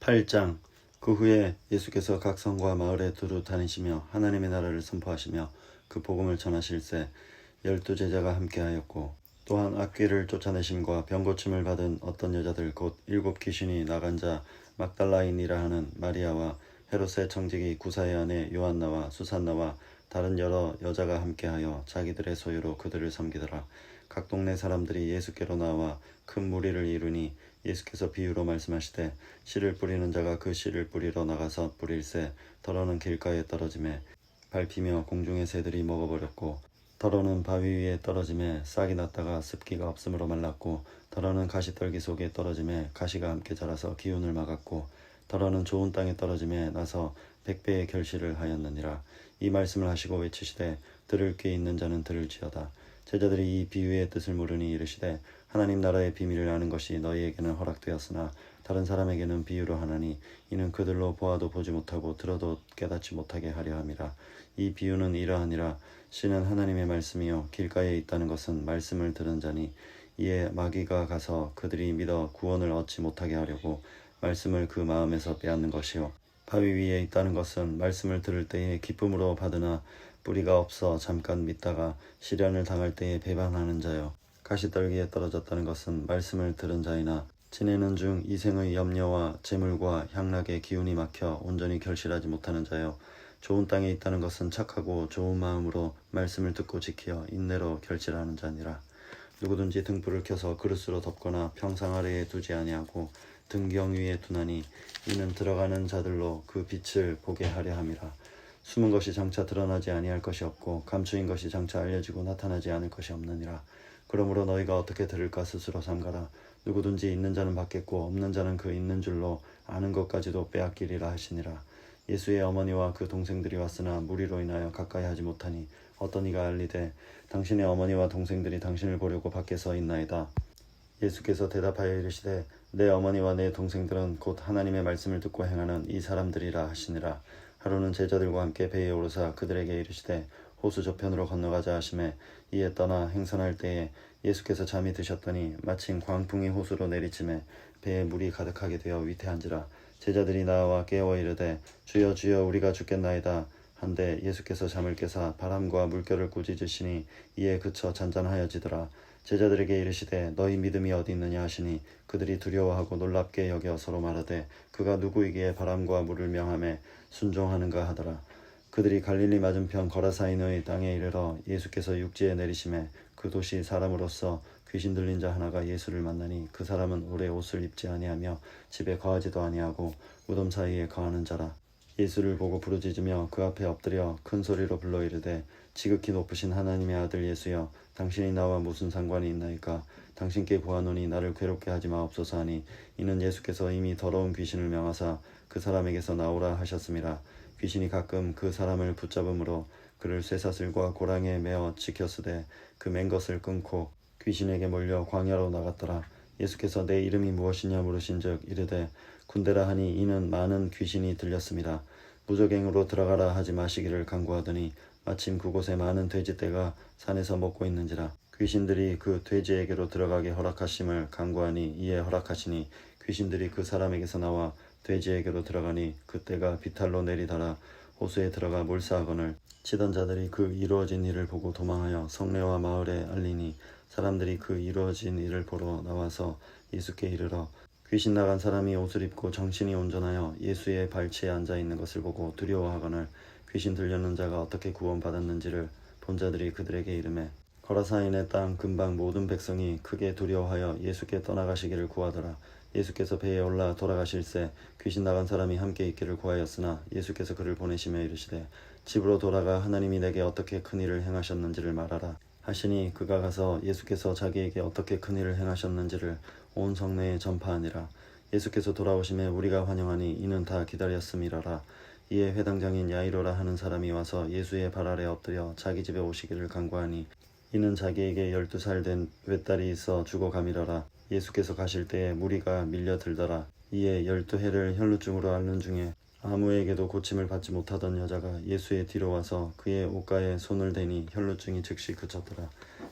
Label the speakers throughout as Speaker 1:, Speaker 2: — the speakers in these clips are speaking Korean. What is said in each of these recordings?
Speaker 1: 8장. 그 후에 예수께서 각 성과 마을에 두루 다니시며 하나님의 나라를 선포하시며 그 복음을 전하실세 12제자가 함께하였고, 또한 악귀를 쫓아내심과 병고침을 받은 어떤 여자들 곧 7 귀신이 나간 자 막달라인이라 하는 마리아와 헤롯의 청지기 구사의 아내 요한나와 수산나와 다른 여러 여자가 함께하여 자기들의 소유로 그들을 섬기더라. 각 동네 사람들이 예수께로 나와 큰 무리를 이루니 예수께서 비유로 말씀하시되 씨를 뿌리는 자가 그 씨를 뿌리러 나가서 뿌릴새 더러는 길가에 떨어지매 밟히며 공중의 새들이 먹어버렸고, 더러는 바위 위에 떨어지매 싹이 났다가 습기가 없으므로 말랐고, 더러는 가시떨기 속에 떨어지매 가시가 함께 자라서 기운을 막았고, 더러는 좋은 땅에 떨어지매 나서 100배의 결실을 하였느니라. 이 말씀을 하시고 외치시되 들을 귀 있는 자는 들을지어다. 제자들이 이 비유의 뜻을 모르니 이르시되 하나님 나라의 비밀을 아는 것이 너희에게는 허락되었으나 다른 사람에게는 비유로 하나니 이는 그들로 보아도 보지 못하고 들어도 깨닫지 못하게 하려 함이라. 이 비유는 이러하니라. 씨는 하나님의 말씀이요 길가에 있다는 것은 말씀을 들은 자니 이에 마귀가 가서 그들이 믿어 구원을 얻지 못하게 하려고 말씀을 그 마음에서 빼앗는 것이요 바위 위에 있다는 것은 말씀을 들을 때에 기쁨으로 받으나 뿌리가 없어 잠깐 믿다가 시련을 당할 때에 배반하는 자요 가시떨기에 떨어졌다는 것은 말씀을 들은 자이나 지내는 중 이생의 염려와 재물과 향락의 기운이 막혀 온전히 결실하지 못하는 자요 좋은 땅에 있다는 것은 착하고 좋은 마음으로 말씀을 듣고 지키어 인내로 결실하는 자니라. 누구든지 등불을 켜서 그릇으로 덮거나 평상 아래에 두지 아니하고 등경 위에 두나니 이는 들어가는 자들로 그 빛을 보게 하려 함이라. 숨은 것이 장차 드러나지 아니할 것이 없고 감추인 것이 장차 알려지고 나타나지 않을 것이 없느니라. 그러므로 너희가 어떻게 들을까 스스로 삼가라. 누구든지 있는 자는 받겠고 없는 자는 그 있는 줄로 아는 것까지도 빼앗기리라 하시니라. 예수의 어머니와 그 동생들이 왔으나 무리로 인하여 가까이 하지 못하니 어떤 이가 알리되 당신의 어머니와 동생들이 당신을 보려고 밖에 서 있나이다. 예수께서 대답하여 이르시되 내 어머니와 내 동생들은 곧 하나님의 말씀을 듣고 행하는 이 사람들이라 하시니라. 하루는 제자들과 함께 배에 오르사 그들에게 이르시되 호수 저편으로 건너가자 하시매 이에 떠나 행선할 때에 예수께서 잠이 드셨더니 마침 광풍이 호수로 내리침에 배에 물이 가득하게 되어 위태한지라. 제자들이 나와 깨워 이르되 주여 주여 우리가 죽겠나이다 한데 예수께서 잠을 깨사 바람과 물결을 꾸짖으시니 이에 그쳐 잔잔하여지더라. 제자들에게 이르시되 너희 믿음이 어디 있느냐 하시니 그들이 두려워하고 놀랍게 여겨 서로 말하되 그가 누구이기에 바람과 물을 명하매 순종하는가 하더라. 그들이 갈릴리 맞은편 거라사인의 땅에 이르러 예수께서 육지에 내리심에 그 도시 사람으로서 귀신 들린 자 하나가 예수를 만나니 그 사람은 오래 옷을 입지 아니하며 집에 거하지도 아니하고 무덤 사이에 거하는 자라. 예수를 보고 부르짖으며 그 앞에 엎드려 큰 소리로 불러 이르되 지극히 높으신 하나님의 아들 예수여 당신이 나와 무슨 상관이 있나이까. 당신께 구하노니 나를 괴롭게 하지 마옵소서 하니 이는 예수께서 이미 더러운 귀신을 명하사 그 사람에게서 나오라 하셨음이라. 귀신이 가끔 그 사람을 붙잡음으로 그를 쇠사슬과 고랑에 매어 지켰으되 그 맨 것을 끊고 귀신에게 몰려 광야로 나갔더라. 예수께서 내 이름이 무엇이냐 물으신즉 이르되 군대라 하니 이는 많은 귀신이 들렸습니다. 무저갱으로 들어가라 하지 마시기를 간구하더니 마침 그곳에 많은 돼지떼가 산에서 먹고 있는지라. 귀신들이 그 돼지에게로 들어가게 허락하심을 간구하니 이에 허락하시니 귀신들이 그 사람에게서 나와 돼지에게로 들어가니 그때가 비탈로 내리더라. 호수에 들어가 몰사하거늘 치던 자들이 그 이루어진 일을 보고 도망하여 성내와 마을에 알리니 사람들이 그 이루어진 일을 보러 나와서 예수께 이르러 귀신 나간 사람이 옷을 입고 정신이 온전하여 예수의 발치에 앉아 있는 것을 보고 두려워하거늘 귀신 들렸는 자가 어떻게 구원받았는지를 본 자들이 그들에게 이르매 거라사인의 땅 근방 모든 백성이 크게 두려워하여 예수께 떠나가시기를 구하더라. 예수께서 배에 올라 돌아가실새 귀신 나간 사람이 함께 있기를 구하였으나 예수께서 그를 보내시며 이르시되 집으로 돌아가 하나님이 내게 어떻게 큰 일을 행하셨는지를 말하라 하시니 그가 가서 예수께서 자기에게 어떻게 큰 일을 행하셨는지를 온 성내에 전파하니라. 예수께서 돌아오심에 우리가 환영하니 이는 다 기다렸음이라라. 이에 회당장인 야이로라 하는 사람이 와서 예수의 발 아래 엎드려 자기 집에 오시기를 간구하니 이는 자기에게 12살 된 외딸이 있어 죽어가미러라. 예수께서 가실 때에 무리가 밀려들더라. 이에 12해를 혈루증으로 앓는 중에 아무에게도 고침을 받지 못하던 여자가 예수의 뒤로 와서 그의 옷가에 손을 대니 혈루증이 즉시 그쳤더라.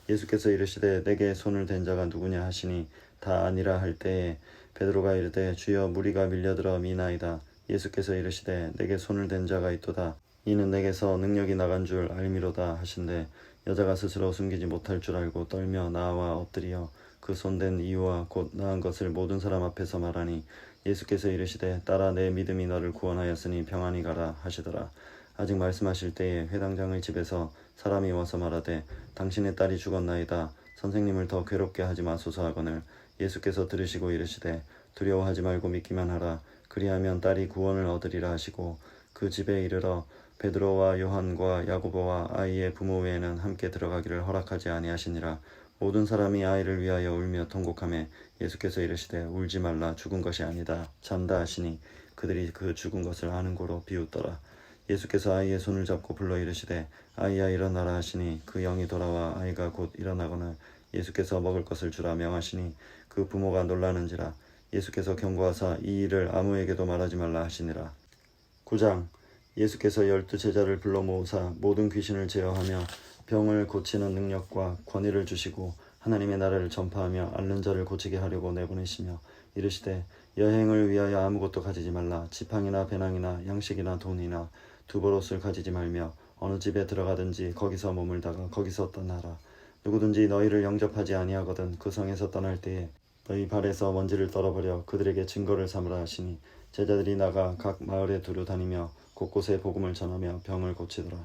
Speaker 1: 예수께서 이르시되 내게 손을 댄 자가 누구냐 하시니 다 아니라 할 때에 베드로가 이르되 주여 무리가 밀려들어 미나이다. 예수께서 이르시되 내게 손을 댄 자가 있도다. 이는 내게서 능력이 나간 줄 알미로다 하신대 여자가 스스로 숨기지 못할 줄 알고 떨며 나와 엎드리어 그 손댄 이유와 곧 나은 것을 모든 사람 앞에서 말하니 예수께서 이르시되 딸아 내 믿음이 너를 구원하였으니 평안히 가라 하시더라. 아직 말씀하실 때에 회당장의 집에서 사람이 와서 말하되 당신의 딸이 죽었나이다. 선생님을 더 괴롭게 하지 마소서 하거늘 예수께서 들으시고 이르시되 두려워하지 말고 믿기만 하라. 그리하면 딸이 구원을 얻으리라 하시고 그 집에 이르러 베드로와 요한과 야고보와 아이의 부모 외에는 함께 들어가기를 허락하지 아니하시니라. 모든 사람이 아이를 위하여 울며 통곡하매 예수께서 이르시되 울지 말라. 죽은 것이 아니다. 잔다 하시니 그들이 그 죽은 것을 아는 고로 비웃더라. 예수께서 아이의 손을 잡고 불러 이르시되 아이야 일어나라 하시니 그 영이 돌아와 아이가 곧 일어나거늘 예수께서 먹을 것을 주라 명하시니 그 부모가 놀라는지라. 예수께서 경고하사 이 일을 아무에게도 말하지 말라 하시니라. 9장 예수께서 12제자를 불러 모으사 모든 귀신을 제어하며 병을 고치는 능력과 권위를 주시고 하나님의 나라를 전파하며 앓는 자를 고치게 하려고 내보내시며 이르시되 여행을 위하여 아무것도 가지지 말라. 지팡이나 배낭이나 양식이나 돈이나 두벌옷을 가지지 말며 어느 집에 들어가든지 거기서 머물다가 거기서 떠나라. 누구든지 너희를 영접하지 아니하거든 그 성에서 떠날 때에 너희 발에서 먼지를 떨어버려 그들에게 증거를 삼으라 하시니 제자들이 나가 각 마을에 두루 다니며 곳곳에 복음을 전하며 병을 고치더라.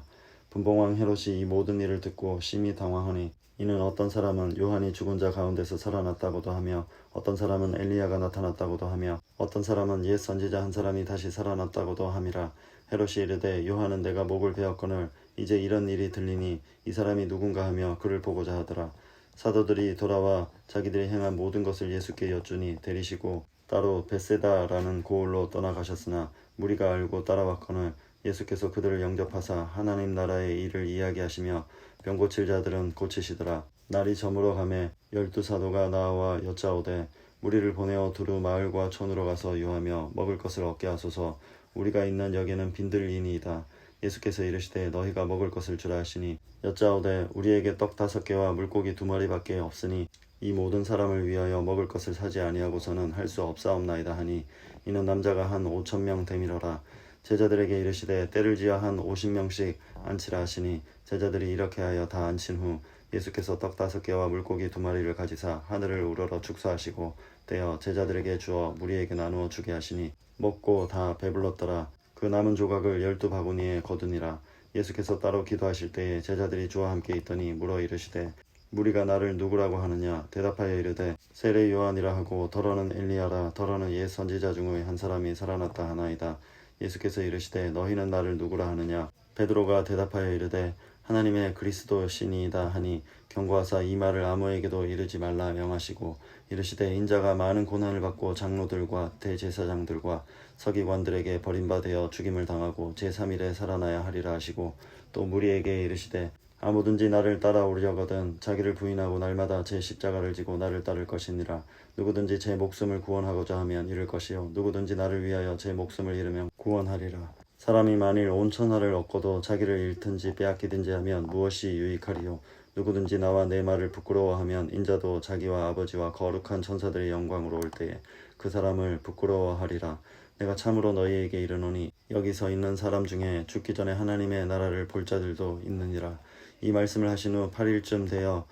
Speaker 1: 분봉왕 헤롯이 이 모든 일을 듣고 심히 당황하니 이는 어떤 사람은 요한이 죽은 자 가운데서 살아났다고도 하며 어떤 사람은 엘리야가 나타났다고도 하며 어떤 사람은 옛 선지자 한 사람이 다시 살아났다고도 함이라. 헤롯이 이르되 요한은 내가 목을 베었거늘 이제 이런 일이 들리니 이 사람이 누군가 하며 그를 보고자 하더라. 사도들이 돌아와 자기들이 행한 모든 것을 예수께 여쭈니 데리시고 따로 벳세다라는 고을로 떠나가셨으나 무리가 알고 따라왔거늘 예수께서 그들을 영접하사 하나님 나라의 일을 이야기하시며 병 고칠 자들은 고치시더라. 날이 저물어 가매 12사도가 나와 여짜오되 우리를 보내어 두루 마을과 촌으로 가서 유하며 먹을 것을 얻게 하소서. 우리가 있는 여기는 빈들이니이다. 예수께서 이르시되 너희가 먹을 것을 주라 하시니 여짜오되 우리에게 떡 5개와 물고기 2마리밖에 없으니 이 모든 사람을 위하여 먹을 것을 사지 아니하고서는 할 수 없사옵나이다 하니 이는 남자가 한 5,000명 되밀어라. 제자들에게 이르시되 때를 지어 한 50명씩 앉히라 하시니 제자들이 이렇게 하여 다 앉힌 후 예수께서 떡 5개와 물고기 2마리를 가지사 하늘을 우러러 축사하시고 떼어 제자들에게 주어 무리에게 나누어 주게 하시니 먹고 다 배불렀더라. 그 남은 조각을 12바구니에 거두니라. 예수께서 따로 기도하실 때에 제자들이 주와 함께 있더니 물어 이르시되 무리가 나를 누구라고 하느냐. 대답하여 이르되 세례 요한이라 하고 더러는 엘리야라 더러는 옛 선지자 중의 한 사람이 살아났다 하나이다. 예수께서 이르시되 너희는 나를 누구라 하느냐. 베드로가 대답하여 이르되 하나님의 그리스도시니이다 하니 경고하사 이 말을 아무에게도 이르지 말라 명하시고 이르시되 인자가 많은 고난을 받고 장로들과 대제사장들과 서기관들에게 버림받아 죽임을 당하고 제3일에 살아나야 하리라 하시고 또 무리에게 이르시되 아무든지 나를 따라오려거든 자기를 부인하고 날마다 제 십자가를 지고 나를 따를 것이니라. 누구든지 제 목숨을 구원하고자 하면 잃을 것이요 누구든지 나를 위하여 제 목숨을 잃으면 구원하리라. 사람이 만일 온 천하를 얻고도 자기를 잃든지 빼앗기든지 하면 무엇이 유익하리요. 누구든지 나와 내 말을 부끄러워하면 인자도 자기와 아버지와 거룩한 천사들의 영광으로 올 때에 그 사람을 부끄러워하리라. 내가 참으로 너희에게 이르노니 여기 서 있는 사람 중에 죽기 전에 하나님의 나라를 볼 자들도 있느니라. 이 말씀을 하신 후 8일쯤 되어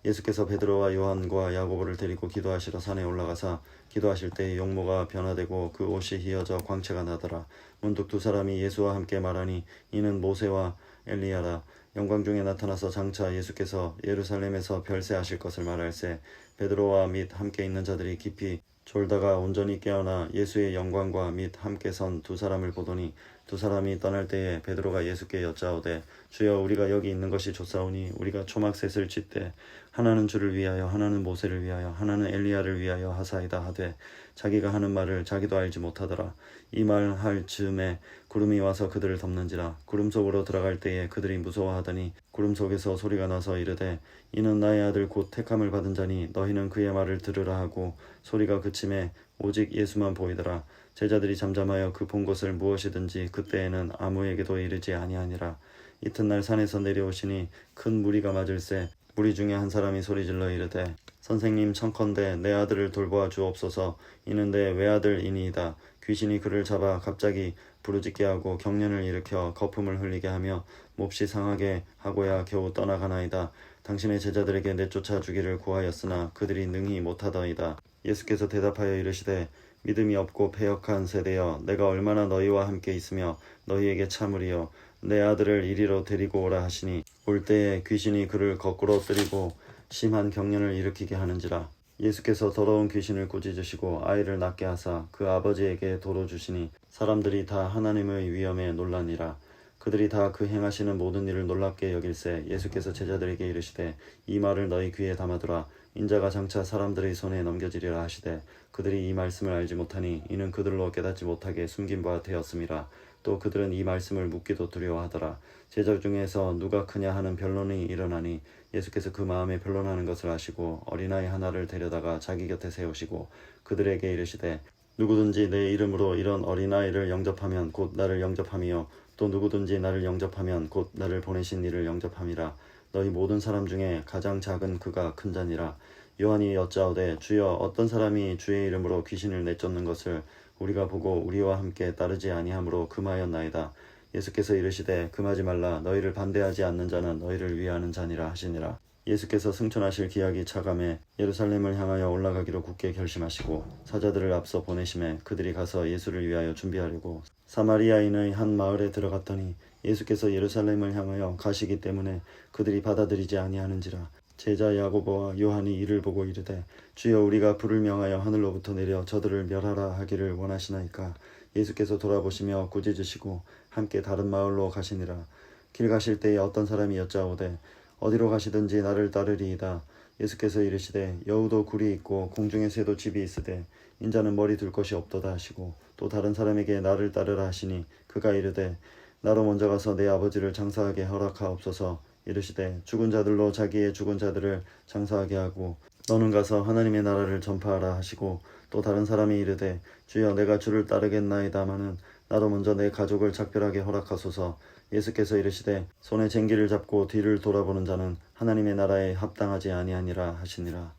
Speaker 1: 예수께서 베드로와 요한과 야고보를 데리고 기도하시러 산에 올라가사 기도하실 때 용모가 변화되고 그 옷이 휘어져 광채가 나더라. 문득 두 사람이 예수와 함께 말하니 이는 모세와 엘리야라. 영광 중에 나타나서 장차 예수께서 예루살렘에서 별세하실 것을 말할세 베드로와 및 함께 있는 자들이 깊이 졸다가 온전히 깨어나 예수의 영광과 및 함께 선 두 사람을 보더니 두 사람이 떠날 때에 베드로가 예수께 여짜오되 주여 우리가 여기 있는 것이 좋사오니 우리가 초막셋을 짓되 하나는 주를 위하여 하나는 모세를 위하여 하나는 엘리야를 위하여 하사이다 하되 자기가 하는 말을 자기도 알지 못하더라. 이 말 할 즈음에 구름이 와서 그들을 덮는지라. 구름 속으로 들어갈 때에 그들이 무서워하더니 구름 속에서 소리가 나서 이르되 이는 나의 아들 곧 택함을 받은 자니 너희는 그의 말을 들으라 하고 소리가 그침에 오직 예수만 보이더라. 제자들이 잠잠하여 그 본 것을 무엇이든지 그때에는 아무에게도 이르지 아니하니라. 이튿날 산에서 내려오시니 큰 무리가 맞을세 무리 중에 한 사람이 소리질러 이르되 선생님 청컨대 내 아들을 돌보아 주옵소서. 이는 내 외아들이니이다. 귀신이 그를 잡아 갑자기 부르짖게 하고 경련을 일으켜 거품을 흘리게 하며 몹시 상하게 하고야 겨우 떠나가나이다. 당신의 제자들에게 내쫓아 주기를 구하였으나 그들이 능히 못하더이다. 예수께서 대답하여 이르시되 믿음이 없고 패역한 세대여, 내가 얼마나 너희와 함께 있으며 너희에게 참으리요. 내 아들을 이리로 데리고 오라 하시니 올 때에 귀신이 그를 거꾸로 뜨리고 심한 경련을 일으키게 하는지라. 예수께서 더러운 귀신을 꾸짖으시고 아이를 낫게 하사 그 아버지에게 도로 주시니 사람들이 다 하나님의 위엄에 놀라니라. 그들이 다 그 행하시는 모든 일을 놀랍게 여길새 예수께서 제자들에게 이르시되 이 말을 너희 귀에 담아두라. 인자가 장차 사람들의 손에 넘겨지리라 하시되 그들이 이 말씀을 알지 못하니 이는 그들로 깨닫지 못하게 숨긴 바 되었음이라. 또 그들은 이 말씀을 묻기도 두려워하더라. 제자 중에서 누가 크냐 하는 변론이 일어나니 예수께서 그 마음에 변론하는 것을 아시고 어린아이 하나를 데려다가 자기 곁에 세우시고 그들에게 이르시되 누구든지 내 이름으로 이런 어린아이를 영접하면 곧 나를 영접함이요 또 누구든지 나를 영접하면 곧 나를 보내신 이를 영접함이라. 너희 모든 사람 중에 가장 작은 그가 큰 자니라. 요한이 여짜오되 주여 어떤 사람이 주의 이름으로 귀신을 내쫓는 것을 우리가 보고 우리와 함께 따르지 아니하므로 금하였나이다. 예수께서 이르시되 금하지 말라. 너희를 반대하지 않는 자는 너희를 위하는 자니라 하시니라. 예수께서 승천하실 기약이 차감해 예루살렘을 향하여 올라가기로 굳게 결심하시고 사자들을 앞서 보내심에 그들이 가서 예수를 위하여 준비하려고 사마리아인의 한 마을에 들어갔더니 예수께서 예루살렘을 향하여 가시기 때문에 그들이 받아들이지 아니하는지라. 제자 야고보와 요한이 이를 보고 이르되 주여 우리가 불을 명하여 하늘로부터 내려 저들을 멸하라 하기를 원하시나이까. 예수께서 돌아보시며 꾸짖으시고 함께 다른 마을로 가시니라. 길 가실 때에 어떤 사람이 여짜오되 어디로 가시든지 나를 따르리이다. 예수께서 이르시되 여우도 굴이 있고 공중의 새도 집이 있으되 인자는 머리 둘 것이 없도다 하시고 또 다른 사람에게 나를 따르라 하시니 그가 이르되 나로 먼저 가서 내 아버지를 장사하게 허락하옵소서. 이르시되 죽은 자들로 자기의 죽은 자들을 장사하게 하고 너는 가서 하나님의 나라를 전파하라 하시고 또 다른 사람이 이르되 주여 내가 주를 따르겠나이다마는 나도 먼저 내 가족을 작별하게 허락하소서. 예수께서 이르시되 손에 쟁기를 잡고 뒤를 돌아보는 자는 하나님의 나라에 합당하지 아니하니라 하시니라.